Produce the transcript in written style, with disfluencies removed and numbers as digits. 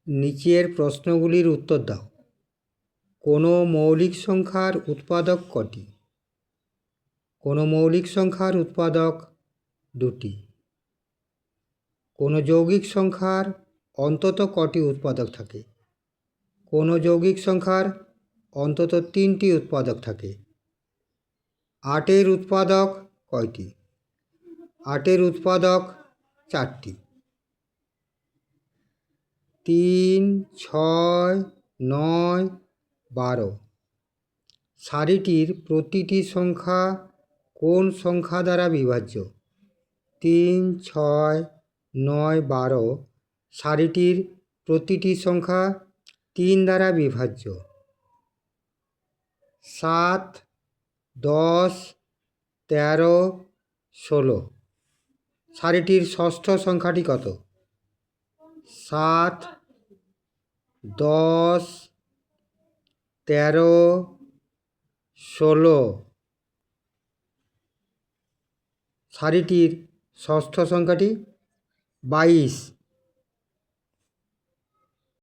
নিচের প্রশ্নগুলির উত্তর দাও। কোনো মৌলিক সংখ্যার উৎপাদক কটি? কোনো মৌলিক সংখ্যার উৎপাদক দুটি। কোনো যৌগিক সংখ্যার অন্তত কটি উৎপাদক থাকে? কোনো যৌগিক সংখ্যার অন্তত তিনটি উৎপাদক থাকে। 8-এর উৎপাদক কয়টি? 8-এর উৎপাদক 4টি। 3, 6, 9, 12 সারিটির প্রতিটি সংখ্যা কোন সংখ্যা দ্বারা বিভাজ্য? 3, 6, 9, 12 সারিটির প্রতিটি সংখ্যা 3 দ্বারা বিভাজ্য। 7, 10, 13, 16 সারিটির ষষ্ঠ সংখ্যাটি কত? 7, 10, 13, 16 সারিটির ষষ্ঠ সংখ্যাটি 22।